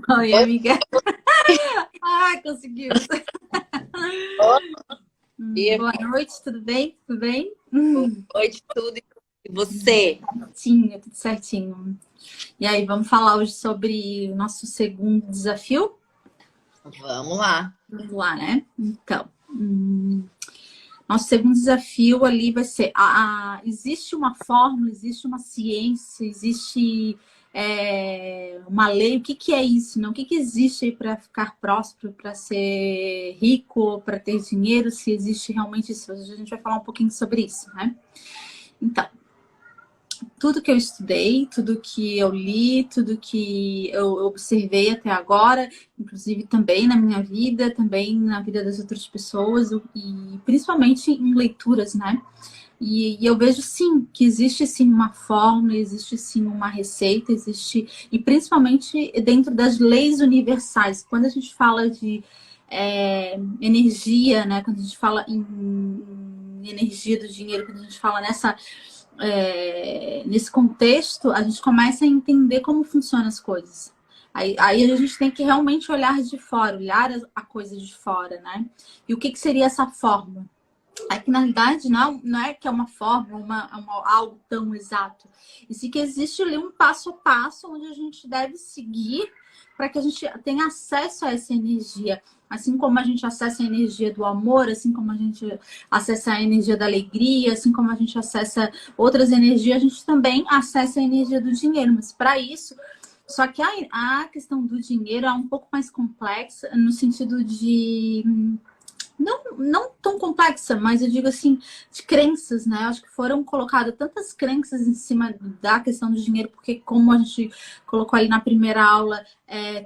Oi, amiga. Ai, conseguiu. Oi, Boa noite, tudo bem? Tudo bem? boa noite, tudo. E você? Certinho, tudo certinho. E aí, vamos falar hoje sobre o nosso segundo desafio? Vamos lá. Vamos lá, né? Então, nosso segundo desafio ali vai ser: existe uma fórmula, existe uma ciência, existe uma lei. O que que é isso? Não? O que que existe aí para ficar próspero, para ser rico, para ter dinheiro? Se existe realmente isso? Hoje a gente vai falar um pouquinho sobre isso, né? Então, tudo que eu estudei, tudo que eu li, tudo que eu observei até agora, inclusive também na minha vida, também na vida das outras pessoas, e principalmente em leituras, né? E eu vejo sim que existe sim uma fórmula, existe sim uma receita, existe, e principalmente dentro das leis universais. Quando a gente fala de energia, né? Quando a gente fala em energia do dinheiro, quando a gente fala nesse contexto, a gente começa a entender como funcionam as coisas. Aí a gente tem que realmente olhar de fora, olhar a coisa de fora, né? E o que, que seria essa forma? É que, na realidade, não é que é uma forma, algo tão exato. E sim que existe ali um passo a passo onde a gente deve seguir para que a gente tenha acesso a essa energia. Assim como a gente acessa a energia do amor, assim como a gente acessa a energia da alegria, assim como a gente acessa outras energias, a gente também acessa a energia do dinheiro. Mas para isso, só que a questão do dinheiro é um pouco mais complexa no sentido de não tão complexa, mas eu digo assim, de crenças, né? Eu acho que foram colocadas tantas crenças em cima da questão do dinheiro, porque como a gente colocou ali na primeira aula,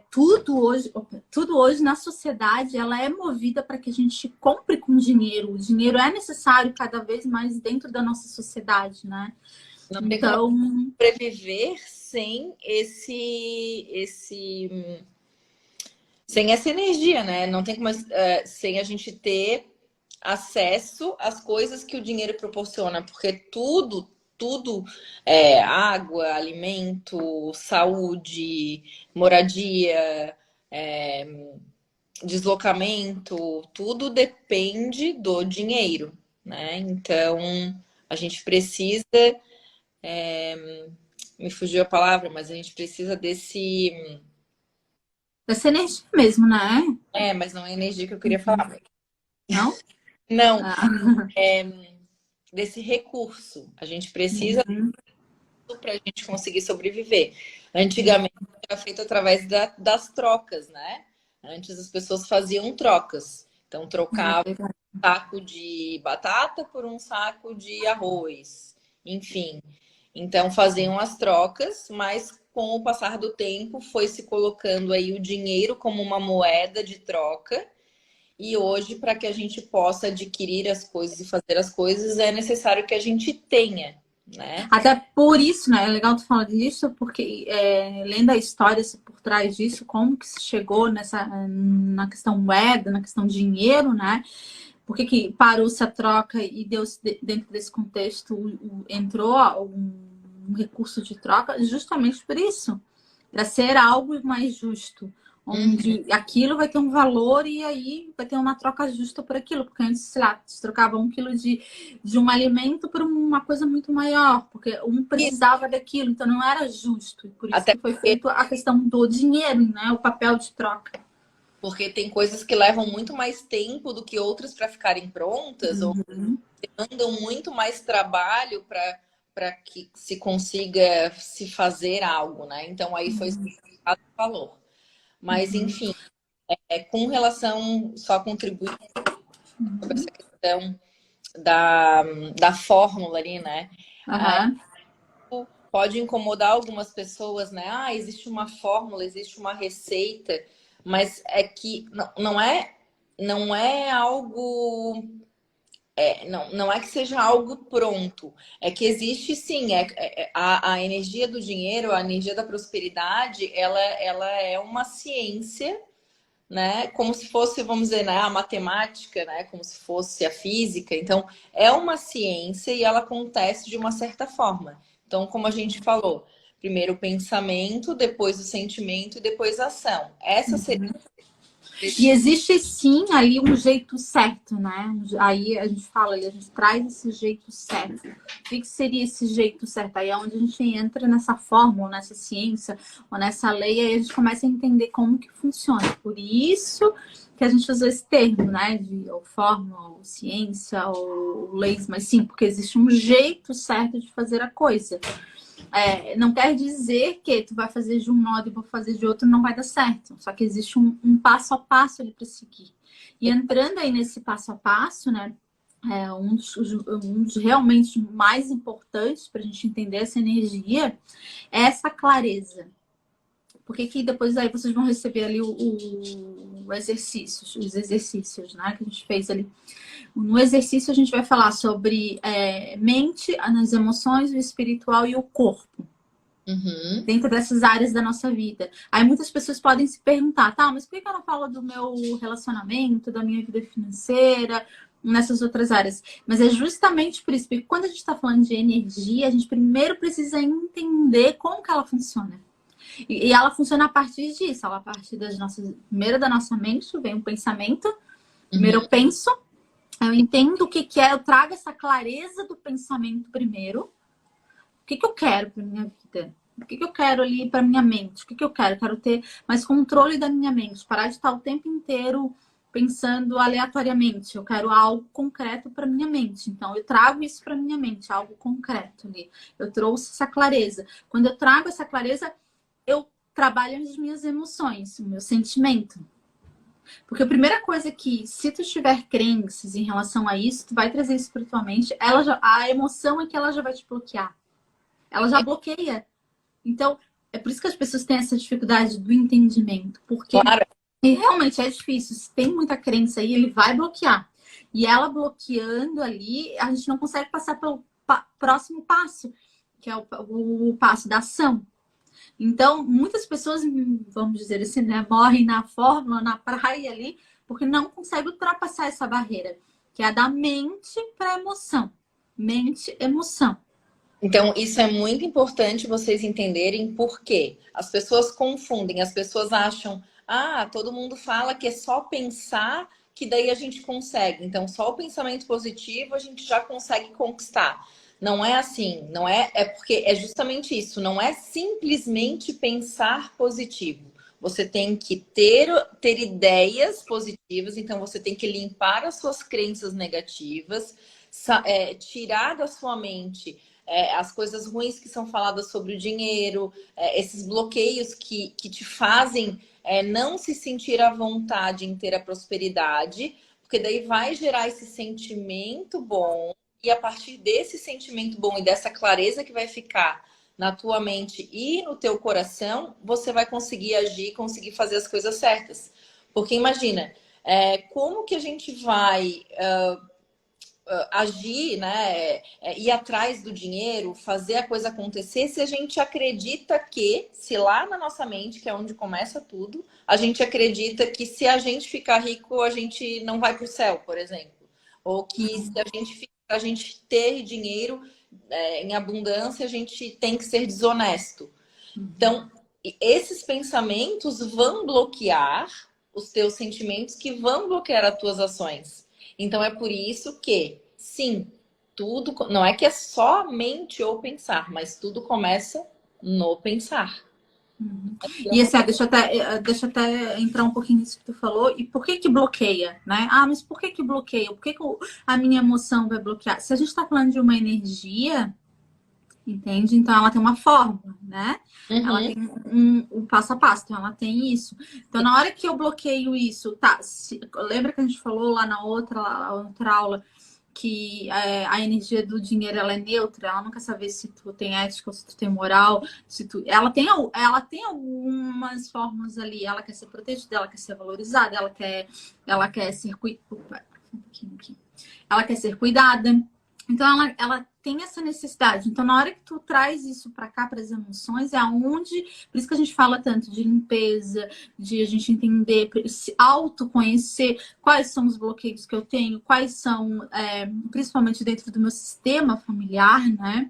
tudo hoje na sociedade ela é movida para que a gente compre com dinheiro. O dinheiro é necessário cada vez mais dentro da nossa sociedade, né? Não tem como Então, sobreviver sem essa energia, né? Não tem como sem a gente ter acesso às coisas que o dinheiro proporciona, porque tudo é água, alimento, saúde, moradia, é, deslocamento, tudo depende do dinheiro, né? Então, a gente precisa, me fugiu a palavra, mas a gente precisa desse, essa energia mesmo, né? mas não é energia que eu queria falar. Não? Não, Ah. desse recurso. A gente precisa Uhum. para a gente conseguir sobreviver. Antigamente era feito através das trocas, né? Antes as pessoas faziam trocas. Então É trocavam verdade. um saco de batata por um saco de arroz, enfim. Então faziam as trocas, mas com o passar do tempo foi se colocando aí o dinheiro como uma moeda de troca. E hoje, para que a gente possa adquirir as coisas e fazer as coisas, é necessário que a gente tenha, né? Até por isso, né? É legal tu falar disso, porque lendo a história por trás disso, como que se chegou na questão moeda, na questão dinheiro, né? Por que que parou-se a troca e deu dentro desse contexto entrou um recurso de troca? Justamente por isso, para ser algo mais justo, Uhum. onde aquilo vai ter um valor e aí vai ter uma troca justa por aquilo, porque antes, sei lá, se trocava 1 quilo de um alimento por uma coisa muito maior, porque um precisava daquilo, então não era justo, e por isso Até que foi feito a questão do dinheiro, né? O papel de troca. porque tem coisas que levam muito mais tempo do que outras para ficarem prontas, ou Uhum. demandam muito mais trabalho para que se consiga se fazer algo, né? Então aí foi explicado o valor. Mas, Uhum. enfim, com relação, só contribuir sobre essa questão da, da fórmula ali, né? Aham. Pode incomodar algumas pessoas, né? Ah, existe uma fórmula, existe uma receita, mas é que não é algo, não é que seja algo pronto. É que existe sim, a energia do dinheiro, a energia da prosperidade, ela é uma ciência, né? Como se fosse, vamos dizer, né, a matemática, né? Como se fosse a física. Então, é uma ciência e ela acontece de uma certa forma. Então, como a gente falou, Primeiro o pensamento, depois o sentimento e depois a ação. Essa seria... E existe sim ali um jeito certo, né? Aí a gente fala, a gente traz esse jeito certo. O que seria esse jeito certo? Aí é onde a gente entra nessa fórmula, nessa ciência, ou nessa lei, aí a gente começa a entender como que funciona. Por isso que a gente usou esse termo, né? De ou fórmula, ou ciência, ou leis, mas sim, porque existe um jeito certo de fazer a coisa. Não quer dizer que tu vai fazer de um modo e vou fazer de outro, não vai dar certo. Só que existe um passo a passo ali para seguir. E entrando aí nesse passo a passo, né? Um dos realmente mais importantes para a gente entender essa energia é essa clareza. Porque que depois aí vocês vão receber ali os exercícios, né? Que a gente fez ali. No exercício a gente vai falar sobre mente, as emoções, o espiritual e o corpo. Uhum. Dentro dessas áreas da nossa vida. Aí muitas pessoas podem se perguntar, tá, mas por que eu não falo do meu relacionamento, da minha vida financeira, nessas outras áreas? Mas é justamente por isso, porque quando a gente está falando de energia, a gente primeiro precisa entender como que ela funciona. E ela funciona a partir disso, ela a partir primeiro da nossa mente, vem um pensamento, primeiro eu penso, eu entendo o que é, eu trago essa clareza do pensamento primeiro. O que eu quero para minha vida? O que eu quero ali para minha mente? O que eu quero? Eu quero ter mais controle da minha mente, parar de estar o tempo inteiro pensando aleatoriamente. Eu quero algo concreto para minha mente. Então, eu trago isso para minha mente, algo concreto ali. Eu trouxe essa clareza. Quando eu trago essa clareza, eu trabalho as minhas emoções, o meu sentimento. Porque a primeira coisa que, se tu tiver crenças em relação a isso, tu vai trazer isso para tua mente, a emoção é que ela já vai te bloquear. Ela já bloqueia. Então, é por isso que as pessoas têm essa dificuldade do entendimento. Porque Claro. e realmente é difícil. Se tem muita crença aí, ele vai bloquear. E ela bloqueando ali, a gente não consegue passar pelo próximo passo, que é o passo da ação. Então, muitas pessoas, vamos dizer assim, né, morrem na fórmula, na praia ali, porque não conseguem ultrapassar essa barreira, que é a da mente para a emoção. Mente, emoção. Então, isso é muito importante vocês entenderem por quê. As pessoas confundem, as pessoas acham, todo mundo fala que é só pensar que daí a gente consegue. Então, só o pensamento positivo a gente já consegue conquistar. Não é assim, não é, é porque é justamente isso, não é simplesmente pensar positivo. Você tem que ter ideias positivas, então você tem que limpar as suas crenças negativas, tirar da sua mente as coisas ruins que são faladas sobre o dinheiro, esses bloqueios que te fazem não se sentir à vontade em ter a prosperidade, porque daí vai gerar esse sentimento bom, e a partir desse sentimento bom e dessa clareza que vai ficar na tua mente e no teu coração, você vai conseguir agir, conseguir fazer as coisas certas. Porque imagina, como que a gente vai agir, né, ir atrás do dinheiro, fazer a coisa acontecer, se a gente acredita que, se lá na nossa mente, que é onde começa tudo, a gente acredita que se a gente ficar rico, a gente não vai para o céu, por exemplo. Ou que se a gente ter dinheiro em abundância, a gente tem que ser desonesto. Então, esses pensamentos vão bloquear os teus sentimentos, que vão bloquear as tuas ações. Então é por isso que, sim, tudo não é que é somente o pensar, mas tudo começa no pensar. E assim, deixa eu até entrar um pouquinho nisso que tu falou. E por que que bloqueia, né? Mas por que que bloqueia? Por que que a minha emoção vai bloquear? Se a gente está falando de uma energia, entende? Então ela tem uma fórmula, né? Ela tem um passo a passo, então ela tem isso. Então na hora que eu bloqueio isso, tá? Lembra que a gente falou lá na outra aula que a energia do dinheiro ela é neutra, ela não quer saber se tu tem ética ou se tu tem moral, ela tem algumas formas ali, ela quer ser protegida, ela quer ser valorizada, ela quer ser ela quer ser cuidada. Então, ela tem essa necessidade. Então, na hora que tu traz isso para cá, para as emoções, é aonde... Por isso que a gente fala tanto de limpeza, de a gente entender, se autoconhecer quais são os bloqueios que eu tenho, quais são, principalmente dentro do meu sistema familiar, né?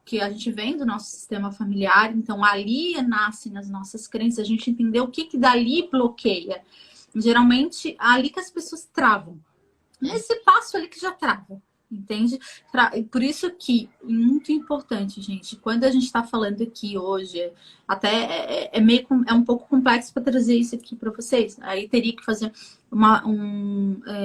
que a gente vem do nosso sistema familiar, então ali nascem as nossas crenças, a gente entender o que que dali bloqueia. Geralmente, é ali que as pessoas travam. Nesse passo ali que já trava, entende? Por isso que, muito importante, gente, quando a gente está falando aqui hoje, até é um pouco complexo para trazer isso aqui para vocês. Aí teria que fazer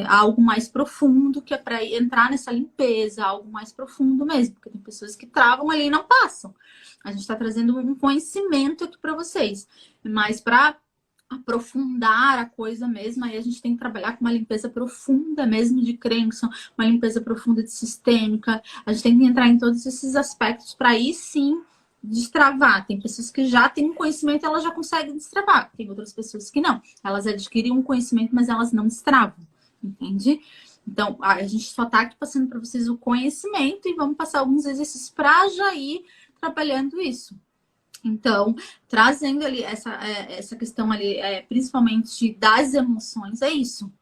algo mais profundo, que é para entrar nessa limpeza, algo mais profundo mesmo, porque tem pessoas que travam ali e não passam. A gente está trazendo um conhecimento aqui para vocês, mas para aprofundar a coisa mesmo, aí a gente tem que trabalhar com uma limpeza profunda mesmo de crença, uma limpeza profunda de sistêmica. A gente tem que entrar em todos esses aspectos para aí sim destravar. Tem pessoas que já têm um conhecimento, elas já conseguem destravar. Tem outras pessoas que não. Elas adquirem um conhecimento, mas elas não destravam. Entende? Então, a gente só está aqui passando para vocês o conhecimento e vamos passar alguns exercícios para já ir trabalhando isso. Então, trazendo ali essa questão ali, principalmente das emoções, é isso.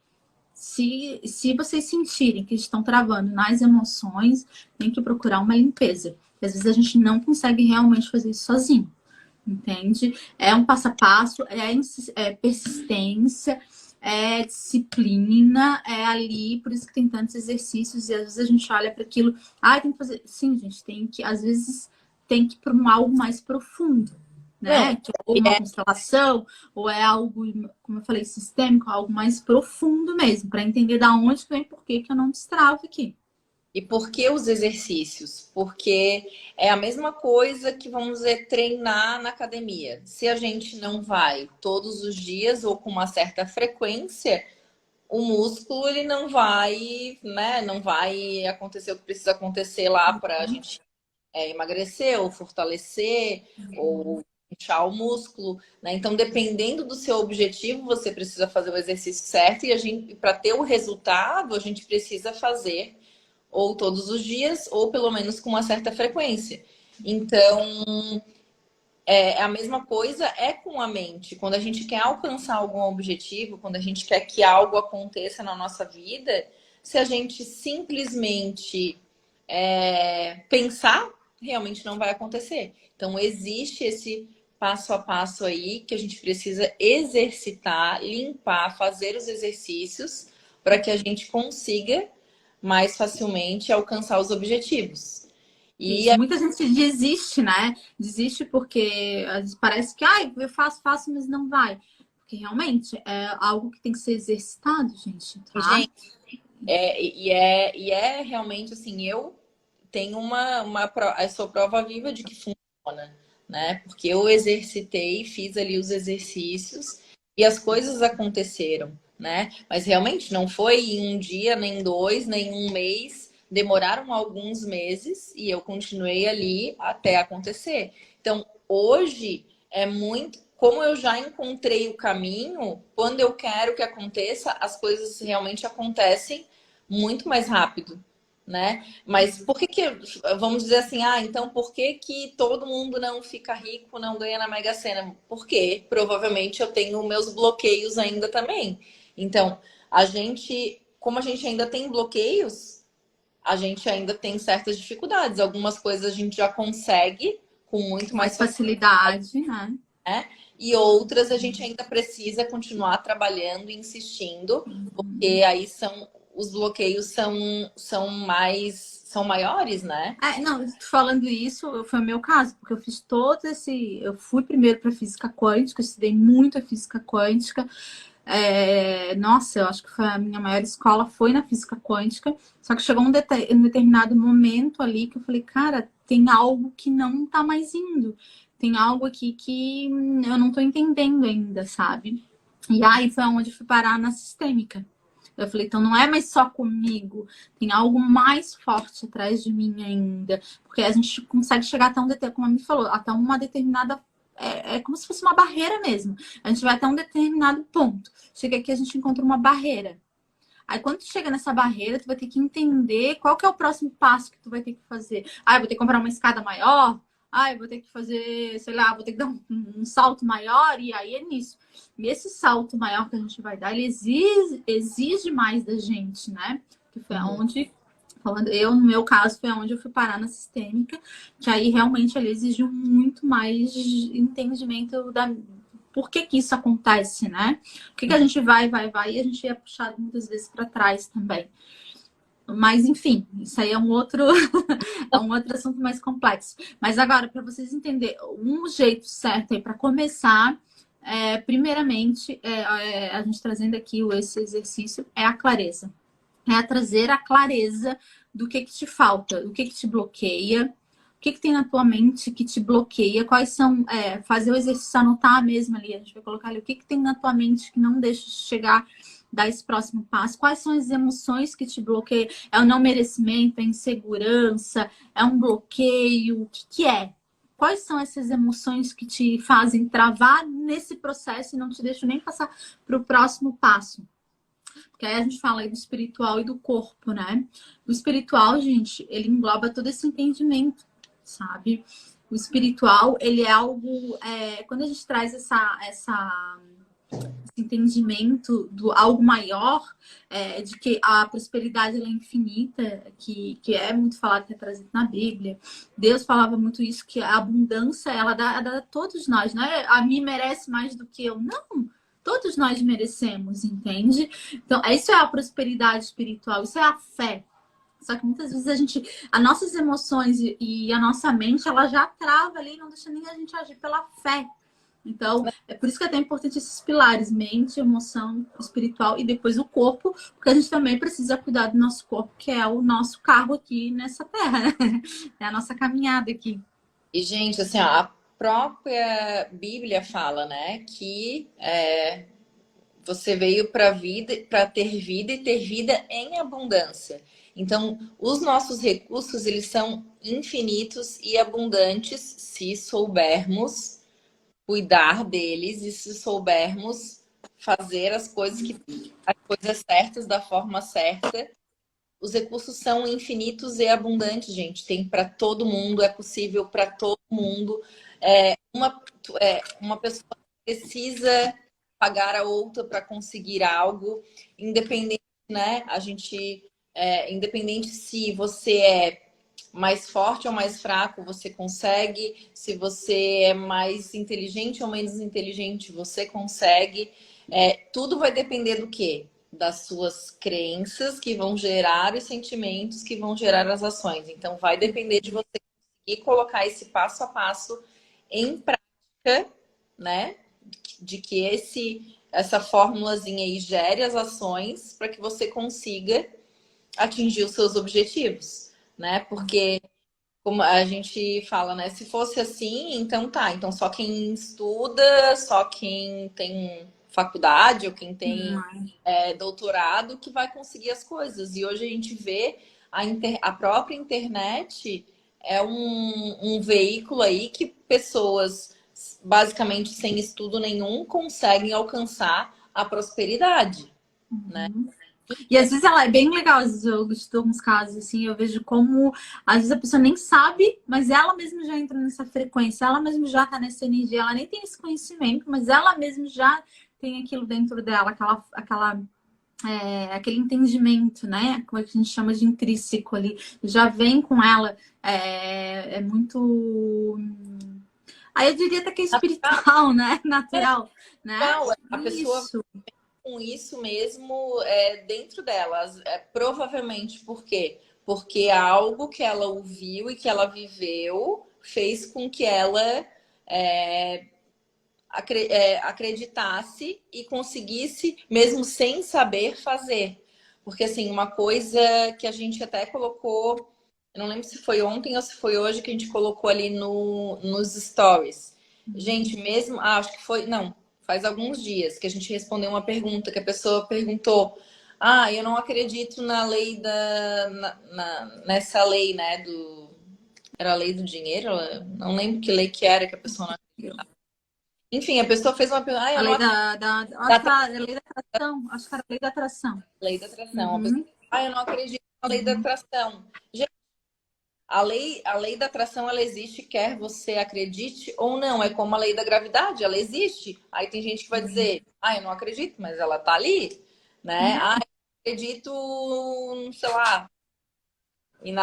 Se vocês sentirem que estão travando nas emoções, tem que procurar uma limpeza. Porque às vezes a gente não consegue realmente fazer isso sozinho, entende? É um passo a passo, é persistência, é disciplina, é ali, por isso que tem tantos exercícios, e às vezes a gente olha para aquilo, tem que fazer. Sim, gente, tem que, às vezes tem que ir para algo mais profundo, né? Ou uma constelação, ou é algo, como eu falei, sistêmico, algo mais profundo mesmo, para entender da onde vem, por que eu não destravo aqui. E por que os exercícios? Porque é a mesma coisa que, vamos dizer, treinar na academia. Se a gente não vai todos os dias ou com uma certa frequência, o músculo ele não vai, né? Não vai acontecer o que precisa acontecer lá para a gente emagrecer ou fortalecer ou inchar o músculo, né? Então, dependendo do seu objetivo, você precisa fazer o exercício certo e para ter o resultado, a gente precisa fazer ou todos os dias ou pelo menos com uma certa frequência. Então, a mesma coisa é com a mente. Quando a gente quer alcançar algum objetivo, quando a gente quer que algo aconteça na nossa vida, se a gente simplesmente pensar, realmente não vai acontecer. Então, existe esse passo a passo aí que a gente precisa exercitar, limpar, fazer os exercícios para que a gente consiga mais facilmente alcançar os objetivos. E muita gente desiste, né? Desiste porque parece que eu faço, mas não vai. Porque realmente é algo que tem que ser exercitado, gente. Tá? Gente, é realmente assim, eu tenho sou prova viva de que funciona, né? Porque eu exercitei, fiz ali os exercícios e as coisas aconteceram, né? Mas realmente não foi em um dia, nem dois, nem um mês. Demoraram alguns meses e eu continuei ali até acontecer. Então, hoje é muito. Como eu já encontrei o caminho, quando eu quero que aconteça, as coisas realmente acontecem muito mais rápido, né? Mas por que vamos dizer assim, então por que todo mundo não fica rico, não ganha na Mega Sena? Porque provavelmente eu tenho meus bloqueios ainda também. Então, como a gente ainda tem bloqueios, a gente ainda tem certas dificuldades. Algumas coisas a gente já consegue com muito mais facilidade, né? E outras a gente ainda precisa continuar trabalhando e insistindo, porque aí os bloqueios são maiores, né? Não, falando isso, foi o meu caso, porque eu fiz eu fui primeiro para física quântica, estudei muito a física quântica. Nossa, eu acho que foi a minha maior escola foi na física quântica. Só que chegou um determinado momento ali que eu falei, cara, tem algo que não tá mais indo. Tem algo aqui que eu não tô entendendo ainda, sabe? E aí foi onde eu fui parar na sistêmica. Eu falei, então não é mais só comigo, tem algo mais forte atrás de mim ainda. Porque a gente consegue chegar até como a me falou, até uma determinada. É como se fosse uma barreira mesmo. A gente vai até um determinado ponto. Chega aqui, a gente encontra uma barreira. Aí quando tu chega nessa barreira, tu vai ter que entender qual que é o próximo passo que tu vai ter que fazer. Eu vou ter que comprar uma escada maior. Eu vou ter que fazer, sei lá, vou ter que dar um salto maior. E aí é nisso. E esse salto maior que a gente vai dar, ele exige mais da gente, né? Que foi onde Falando, eu, no meu caso, foi onde eu fui parar na sistêmica, que aí realmente ele exigiu muito mais entendimento da por que que isso acontece, né? Por que que a gente vai, e a gente é puxado muitas vezes para trás também. Mas, enfim, isso aí é um outro, é um outro assunto mais complexo. Mas agora, para vocês entenderem, um jeito certo aí para começar, primeiramente, a gente trazendo aqui esse exercício, é a clareza. É trazer a clareza do que te falta, do que te bloqueia, o que tem na tua mente que te bloqueia, quais são, fazer o exercício, anotar mesmo ali, a gente vai colocar ali o que tem na tua mente que não deixa de chegar, dar esse próximo passo, quais são as emoções que te bloqueiam, é o não merecimento, é insegurança, é um bloqueio, o que é? Quais são essas emoções que te fazem travar nesse processo e não te deixam nem passar para o próximo passo? Porque aí a gente fala aí do espiritual e do corpo, né? O espiritual, gente, ele engloba todo esse entendimento, sabe? O espiritual, ele é algo... quando a gente traz esse entendimento do algo maior, de que a prosperidade ela é infinita, que é muito falado, que é trazido na Bíblia. Deus falava muito isso, que a abundância, ela dá a todos nós, né? A mim merece mais do que eu. Não! Todos nós merecemos, entende? Então, isso é a prosperidade espiritual, isso é a fé. Só que muitas vezes as nossas emoções e a nossa mente, ela já trava ali, não deixa nem a gente agir pela fé. Então, é por isso que é tão importante esses pilares, mente, emoção, espiritual e depois o corpo, porque a gente também precisa cuidar do nosso corpo, que é o nosso carro aqui nessa terra, né? É a nossa caminhada aqui. E, gente, assim, ó, a própria Bíblia fala, né, que você veio para vida, para ter vida e ter vida em abundância. Então, os nossos recursos, eles são infinitos e abundantes se soubermos cuidar deles e se soubermos fazer as coisas certas da forma certa. Os recursos são infinitos e abundantes, gente. Tem para todo mundo, é possível para todo mundo. Uma pessoa precisa pagar a outra para conseguir algo, independente, né? Independente se você é mais forte ou mais fraco, você consegue. Se você é mais inteligente ou menos inteligente, você consegue. Tudo vai depender do quê? Das suas crenças que vão gerar os sentimentos que vão gerar as ações. Então, vai depender de você conseguir colocar esse passo a passo em prática, né? De que essa formulazinha aí gere as ações para que você consiga atingir os seus objetivos, né? Porque, como a gente fala, né? Se fosse assim, então tá. Então, só quem estuda, só quem tem faculdade ou quem tem doutorado que vai conseguir as coisas. E hoje a gente vê a própria internet é um veículo aí que pessoas basicamente sem estudo nenhum conseguem alcançar a prosperidade, né? E às vezes ela é bem legal, às vezes eu estudo uns casos assim, eu vejo como às vezes a pessoa nem sabe, mas ela mesma já entra nessa frequência, ela mesma já tá nessa energia, ela nem tem esse conhecimento, mas ela mesma já tem aquilo dentro dela, aquele entendimento, né? Como é que a gente chama de intrínseco ali, já vem com ela, é muito. Aí eu diria até que é espiritual, né? Natural, né? A pessoa com isso mesmo dentro delas. Provavelmente por quê? Porque algo que ela ouviu e que ela viveu fez com que ela acreditasse e conseguisse, mesmo sem saber fazer. Porque, assim, uma coisa que a gente até colocou, eu não lembro se foi ontem ou se foi hoje que a gente colocou ali nos stories. Gente, mesmo, acho que foi, não, faz alguns dias que a gente respondeu uma pergunta que a pessoa perguntou: eu não acredito na lei nessa lei, né, era a lei do dinheiro? Não lembro que lei que era que a pessoa não acreditava. Enfim, a pessoa fez uma pergunta. A lei acho que era a lei da atração. Acho que era a lei da atração. Lei da atração. A pessoa, eu não acredito na lei da atração. Gente, a lei da atração, ela existe, quer você acredite ou não. É como a lei da gravidade, ela existe. Aí tem gente que vai dizer, eu não acredito, mas ela tá ali, né? Eu acredito, sei lá, E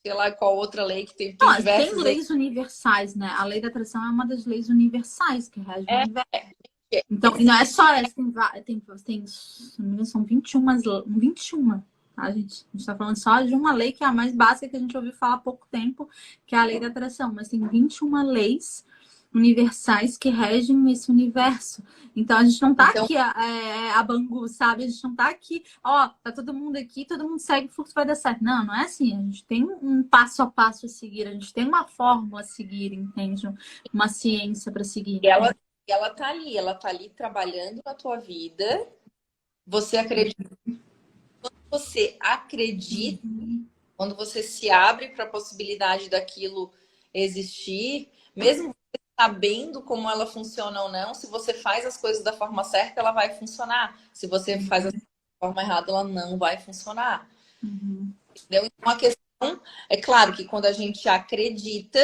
sei lá qual outra lei que tem Não, tem diversas leis. leis universais, né? A lei da atração é uma das leis universais que rege o É, universo. Então, e não é só essa, se não me engano, são 21, tá, gente? A gente tá falando só de uma lei que é a mais básica que a gente ouviu falar há pouco tempo, que é a lei da atração. Mas tem 21 leis universais que regem esse universo. Então, a gente não tá então, aqui a Bangu, sabe? A gente não tá aqui, ó, tá todo mundo aqui, todo mundo segue, o fluxo vai dar certo. Não, não é assim. A gente tem um passo a passo a seguir, a gente tem uma fórmula a seguir, entende? Uma ciência para seguir. e ela tá ali trabalhando na tua vida. Você acredita, quando você se abre para a possibilidade daquilo existir, mesmo você sabendo como ela funciona ou não, se você faz as coisas da forma certa, ela vai funcionar. Se você faz da forma errada, ela não vai funcionar. Uhum. Entendeu? Então, a questão é claro que quando a gente acredita,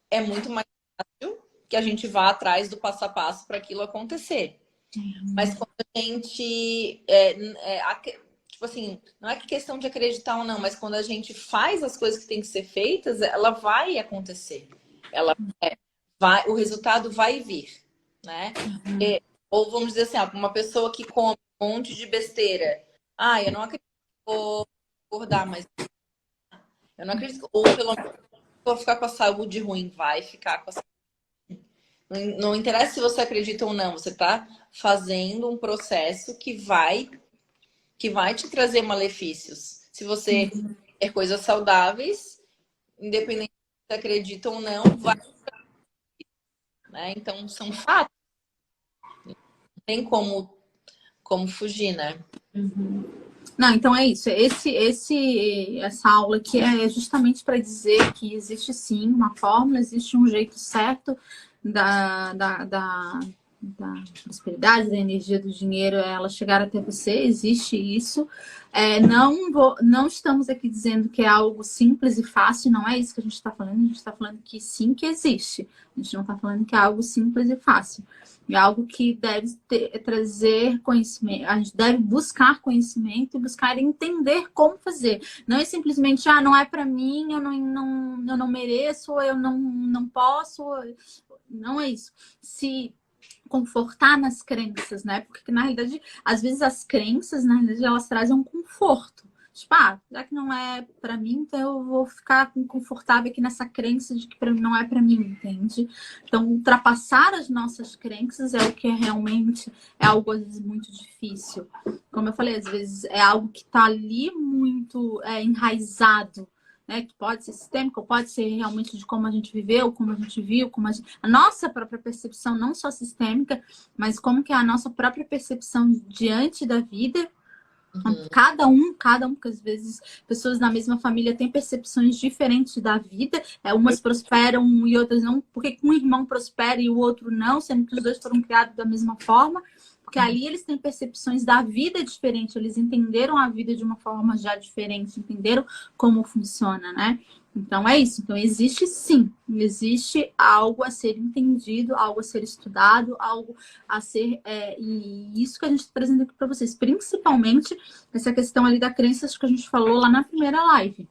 é muito mais fácil que a gente vá atrás do passo a passo para aquilo acontecer. Mas quando a gente tipo assim, não é que questão de acreditar ou não, mas quando a gente faz as coisas que têm que ser feitas, ela vai acontecer. Ela vai, o resultado vai vir, né? Ou vamos dizer assim, uma pessoa que come um monte de besteira. Ah, eu não acredito que vou engordar, mas eu não acredito, ou pelo menos vou ficar com a saúde ruim, vai ficar com a saúde. Não interessa se você acredita ou não, você está fazendo um processo que vai te trazer malefícios. Se você quer coisas saudáveis, independente se você acredita ou não, vai, né? Então são fatos, não tem como fugir, né? Não, então é isso. Essa aula aqui é justamente para dizer que existe sim uma fórmula, existe um jeito certo da prosperidade, da energia do dinheiro, ela chegar até você, existe isso. Não estamos aqui dizendo que é algo simples e fácil, não é isso que a gente está falando, a gente está falando que sim, que existe. A gente não está falando que é algo simples e fácil. É algo que deve trazer conhecimento, a gente deve buscar conhecimento e buscar entender como fazer. Não é simplesmente, não é para mim, eu não mereço, eu não posso. Não é isso. Se confortar nas crenças, né? Porque na realidade, às vezes as crenças, na realidade, elas trazem um conforto. Tipo, já que não é pra mim, então eu vou ficar confortável aqui nessa crença de que não é pra mim, entende? Então, ultrapassar as nossas crenças é o que realmente é algo às vezes muito difícil. Como eu falei, às vezes é algo que tá ali muito enraizado, né, que pode ser sistêmico, pode ser realmente de como a gente viveu, como a gente viu, a nossa própria percepção, não só sistêmica, mas como que é a nossa própria percepção diante da vida. Cada um, porque às vezes pessoas na mesma família têm percepções diferentes da vida. Umas prosperam e outras não. Por que um irmão prospera e o outro não, sendo que os dois foram criados da mesma forma? Porque ali eles têm percepções da vida diferentes, eles entenderam a vida de uma forma já diferente, entenderam como funciona, né? Então é isso. Então existe sim, existe algo a ser entendido, algo a ser estudado, algo a ser. E isso que a gente está trazendo aqui para vocês, principalmente essa questão ali da crença que a gente falou lá na primeira live.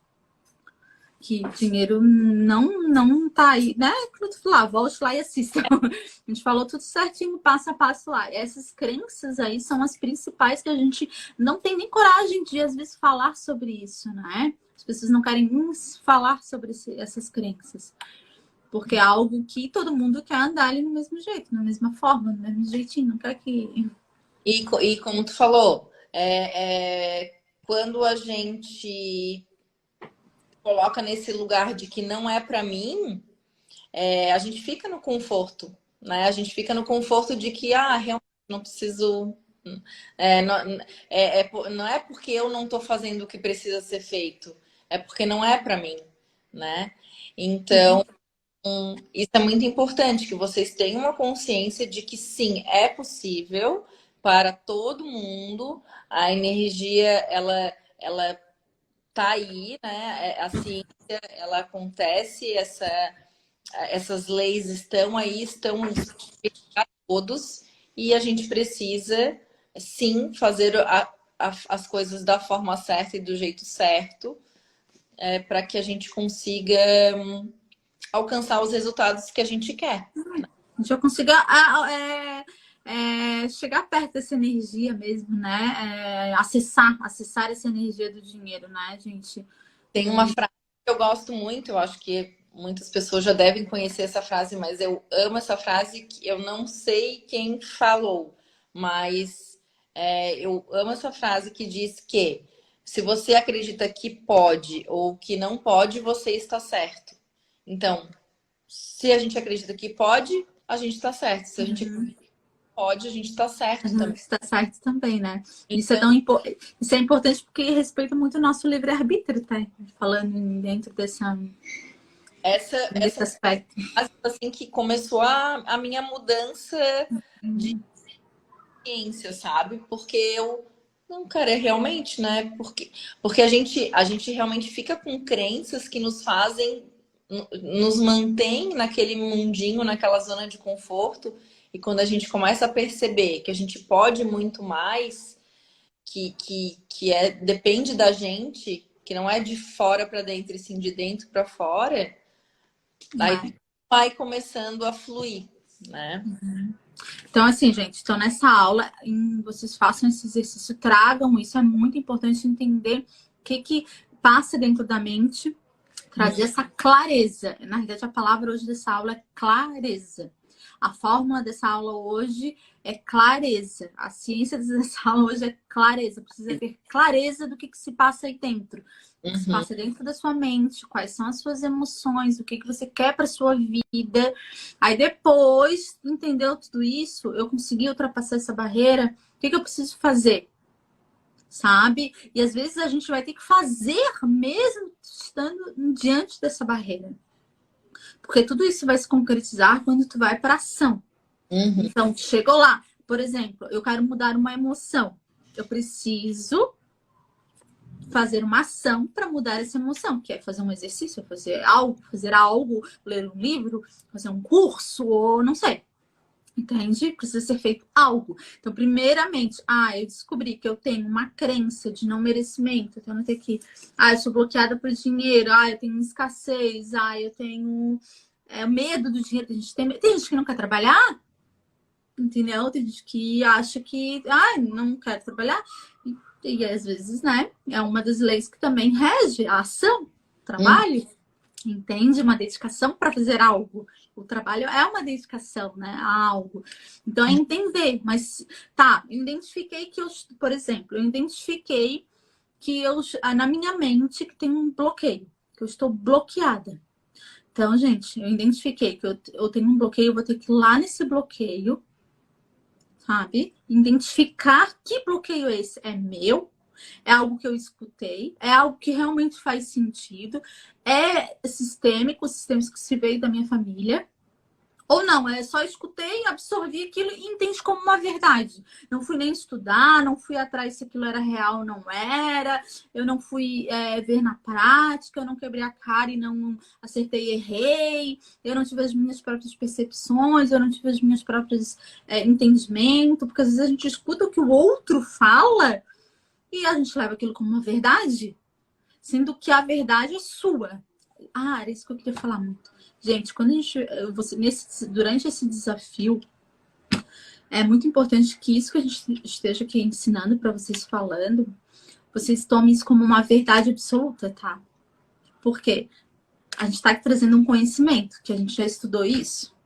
Que dinheiro não tá aí, né? Lá, volte lá e assista. A gente falou tudo certinho, passo a passo lá. Essas crenças aí são as principais que a gente não tem nem coragem de, às vezes, falar sobre isso, né? As pessoas não querem falar sobre essas crenças. Porque é algo que todo mundo quer andar ali no mesmo jeito, na mesma forma, no mesmo jeitinho. Não quer que... E como tu falou, quando a gente coloca nesse lugar de que não é para mim, a gente fica no conforto, né? A gente fica no conforto de que, realmente não preciso. Não é porque eu não estou fazendo o que precisa ser feito, é porque não é para mim, né? Então, isso é muito importante, que vocês tenham uma consciência de que sim, é possível para todo mundo. A energia, ela tá aí, né? A ciência, ela acontece, essas leis estão aí, estão para todos, e a gente precisa sim fazer as coisas da forma certa e do jeito certo, para que a gente consiga alcançar os resultados que a gente quer. A gente consiga chegar perto dessa energia mesmo, né? Acessar essa energia do dinheiro, né, gente? Tem uma frase que eu gosto muito, eu acho que muitas pessoas já devem conhecer essa frase, mas eu amo essa frase, que eu não sei quem falou, mas eu amo essa frase que diz que se você acredita que pode ou que não pode, você está certo. Então, se a gente acredita que pode, a gente está certo. Se a gente acredita que pode, a gente está certo também. Está certo também, né? Isso Então, isso é importante porque respeita muito o nosso livre-arbítrio, tá? Falando dentro desse aspecto. assim que começou a minha mudança de ciência, sabe? Porque eu não, cara, é realmente, né? Porque a gente realmente fica com crenças que nos fazem, nos mantém naquele mundinho, naquela zona de conforto. E quando a gente começa a perceber que a gente pode muito mais, depende da gente, que não é de fora para dentro, e sim de dentro para fora, aí vai começando a fluir, né? Então, assim, gente, então nessa aula, vocês façam esse exercício, tragam isso, é muito importante entender o que passa dentro da mente, trazer essa clareza. Na realidade, a palavra hoje dessa aula é clareza. A fórmula dessa aula hoje é clareza. A ciência dessa aula hoje é clareza. Precisa ter clareza do que se passa aí dentro. O que se passa dentro da sua mente, quais são as suas emoções, o que você quer para sua vida. Aí depois, entendeu tudo isso, eu consegui ultrapassar essa barreira, o que eu preciso fazer? Sabe? E às vezes a gente vai ter que fazer mesmo estando diante dessa barreira. Porque tudo isso vai se concretizar quando tu vai para ação. Então, chegou lá. Por exemplo, eu quero mudar uma emoção. Eu preciso fazer uma ação para mudar essa emoção, que é fazer um exercício, fazer algo, ler um livro, fazer um curso, ou não sei. Entende? Precisa ser feito algo. Então, primeiramente, eu descobri que eu tenho uma crença de não merecimento. Então, eu tenho que... eu sou bloqueada por dinheiro. Eu tenho escassez. Eu tenho medo do dinheiro. Tem gente que não quer trabalhar. Entendeu? Tem gente que acha que... não quero trabalhar. E às vezes, né? É uma das leis que também rege a ação, o trabalho. Entende? Uma dedicação para fazer algo. O trabalho é uma dedicação, né? A algo. Então, é entender. Mas, eu identifiquei que por exemplo, na minha mente, que tem um bloqueio. Que eu estou bloqueada. Então, gente, eu identifiquei que eu tenho um bloqueio, eu vou ter que ir lá nesse bloqueio, sabe? Identificar que bloqueio esse é meu. É algo que eu escutei, é algo que realmente faz sentido, é sistêmico que se veio da minha família, ou não, só escutei, absorvi aquilo e entende como uma verdade. Não fui nem estudar, não fui atrás se aquilo era real ou não era, eu não fui ver na prática, eu não quebrei a cara e não acertei e errei, eu não tive as minhas próprias percepções, eu não tive as minhas próprias entendimentos, porque às vezes a gente escuta o que o outro fala e a gente leva aquilo como uma verdade, sendo que a verdade é sua. Era isso que eu queria falar muito. Gente, durante esse desafio, é muito importante que isso que a gente esteja aqui ensinando para vocês falando, vocês tomem isso como uma verdade absoluta, tá? Por quê? A gente está aqui trazendo um conhecimento, que a gente já estudou isso.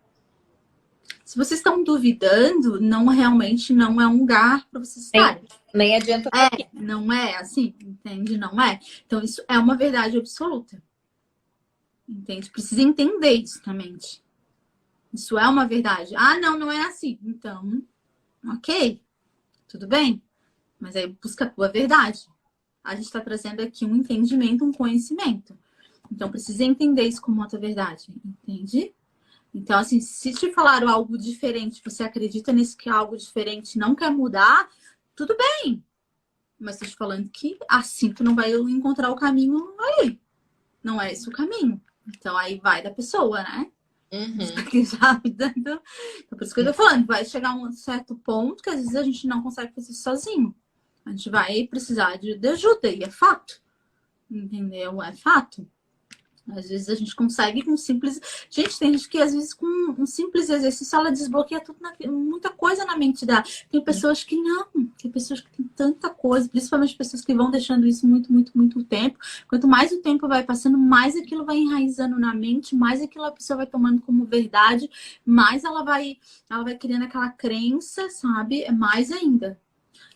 Se vocês estão duvidando, realmente não é um lugar para vocês estarem. Nem adianta. Não é assim, entende? Não é. Então, isso é uma verdade absoluta. Entende? Precisa entender isso na mente. Isso é uma verdade. Não é assim. Então, ok, tudo bem. Mas aí busca a tua verdade. A gente está trazendo aqui um entendimento, um conhecimento. Então, precisa entender isso como a tua verdade. Entende? Então, assim, se te falaram algo diferente, você acredita nisso que é algo diferente, não quer mudar, tudo bem. Mas estou te falando que assim tu não vai encontrar o caminho aí. Não é esse o caminho. Então, aí vai da pessoa, né? Então, por isso que eu tô falando, vai chegar a um certo ponto que às vezes a gente não consegue fazer isso sozinho. A gente vai precisar de ajuda, e é fato. Entendeu? É fato. Às vezes a gente consegue com simples. Gente, tem gente que às vezes com um simples exercício ela desbloqueia tudo muita coisa na mente dela. Tem pessoas que não, tem pessoas que têm tanta coisa, principalmente pessoas que vão deixando isso muito, muito, muito tempo. Quanto mais o tempo vai passando, mais aquilo vai enraizando na mente, mais aquilo a pessoa vai tomando como verdade, mais ela vai criando aquela crença, sabe? É mais ainda.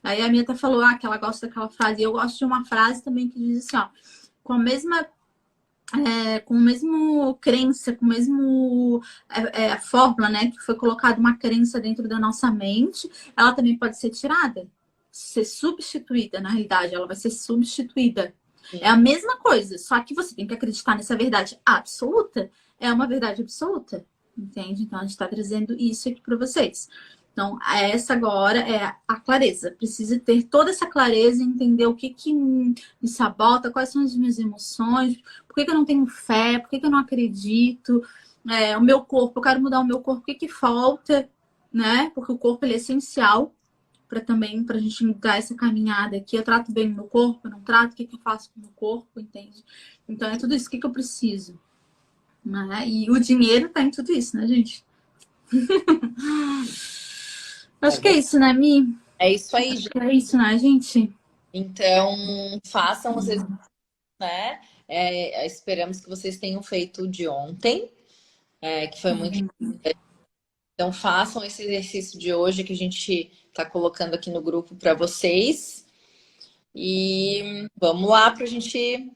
Aí a minha até falou que ela gosta daquela frase. E eu gosto de uma frase também que diz assim, ó, com a mesma com o mesmo crença, com o mesmo fórmula, né? Que foi colocada uma crença dentro da nossa mente, ela também pode ser tirada, ser substituída, na realidade, ela vai ser substituída. Sim. É a mesma coisa, só que você tem que acreditar nessa verdade absoluta. É uma verdade absoluta, entende? Então a gente está trazendo isso aqui para vocês. Então, essa agora é a clareza. Precisa ter toda essa clareza e entender o que me sabota, quais são as minhas emoções, por que eu não tenho fé, por que eu não acredito, o meu corpo, eu quero mudar o meu corpo, o que falta, né? Porque o corpo ele é essencial para também, para a gente dar essa caminhada aqui. Eu trato bem o meu corpo, eu não trato, o que eu faço com o meu corpo, entende? Então, é tudo isso, o que eu preciso. Né? E o dinheiro tá em tudo isso, né, gente? Acho que é isso, né, Mi? É isso aí, gente. É isso, né, gente? Então, façam os exercícios, né? Esperamos que vocês tenham feito o de ontem, que foi muito importante. Então, façam esse exercício de hoje que a gente está colocando aqui no grupo para vocês. E vamos lá para a gente.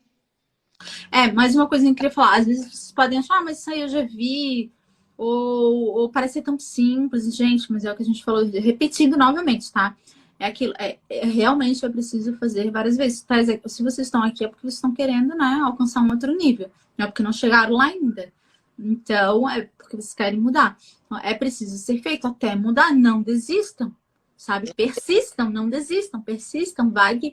Mais uma coisa que eu queria falar. Às vezes vocês podem achar, mas isso aí eu já vi. Ou parece ser tão simples, gente, mas é o que a gente falou, repetindo novamente, tá? É aquilo, realmente eu preciso fazer várias vezes. Tá? Se vocês estão aqui é porque vocês estão querendo, né, alcançar um outro nível. Não é porque não chegaram lá ainda. Então, é porque vocês querem mudar. Então, é preciso ser feito até mudar. Não desistam, sabe? Persistam, não desistam, persistam. Vai que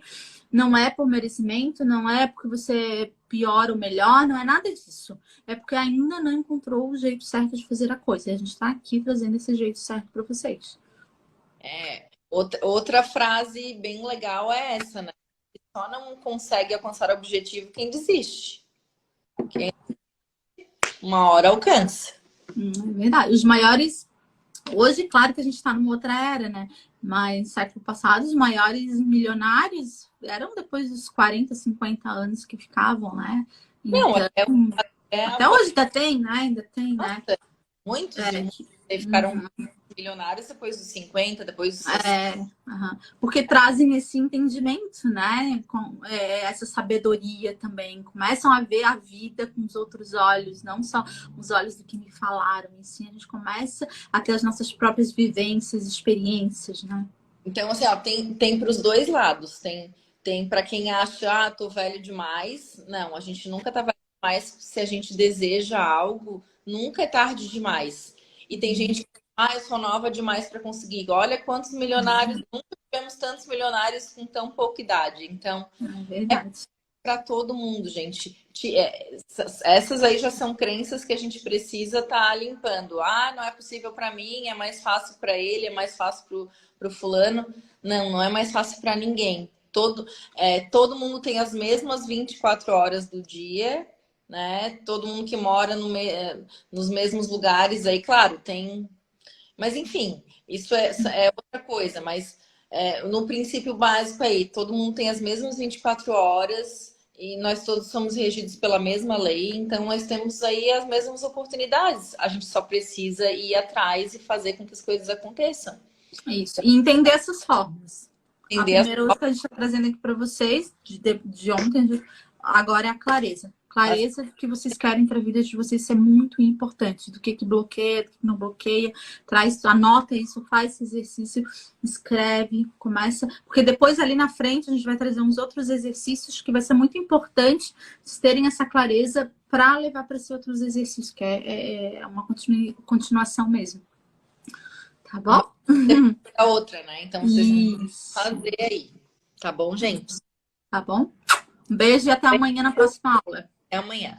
não é por merecimento, não é porque você é pior ou melhor, não é nada disso. É porque ainda não encontrou o jeito certo de fazer a coisa. E a gente está aqui trazendo esse jeito certo para vocês. Outra frase bem legal é essa, né? Só não consegue alcançar o objetivo quem desiste. Quem uma hora alcança. É verdade. Os maiores... Hoje, claro que a gente está numa outra era, né? Mas no século passado, os maiores milionários eram depois dos 40, 50 anos que ficavam, né? Então, não, até hoje ainda tem, né? Ainda tem, né? Muitos ficaram milionários depois dos 50, depois dos 60. Porque trazem esse entendimento, né? Com essa sabedoria também. Começam a ver a vida com os outros olhos, não só os olhos do que me falaram. E sim, a gente começa a ter as nossas próprias vivências, experiências, né? Então, assim, ó, tem para os dois lados. Tem para quem acha, tô velho demais. Não, a gente nunca tá velho demais. Se a gente deseja algo, nunca é tarde demais. E tem gente que eu sou nova demais para conseguir. Olha quantos milionários, nunca tivemos tantos milionários com tão pouca idade. Então, é verdade. Para todo mundo, gente. Essas aí já são crenças que a gente precisa estar limpando. Não é possível para mim, é mais fácil para ele, é mais fácil para o fulano. Não é mais fácil para ninguém. Todo mundo tem as mesmas 24 horas do dia, né? Todo mundo que mora nos mesmos lugares aí, claro, tem. Mas enfim, isso é outra coisa. Mas no princípio básico aí, todo mundo tem as mesmas 24 horas e nós todos somos regidos pela mesma lei, então nós temos aí as mesmas oportunidades. A gente só precisa ir atrás e fazer com que as coisas aconteçam. Isso, e entender essas formas. A primeira hoje que a gente está trazendo aqui para vocês, de ontem, agora é a clareza. Clareza do que vocês querem para a vida de vocês, isso é muito importante. Do que bloqueia, do que não bloqueia. Anota isso, faz esse exercício, escreve, começa. Porque depois ali na frente a gente vai trazer uns outros exercícios que vai ser muito importante vocês terem essa clareza para levar para esses outros exercícios, que é uma continuação mesmo. Tá bom? A outra, né? Então vocês vão fazer aí. Tá bom, gente? Tá bom? Um beijo e até amanhã na próxima aula. Até amanhã.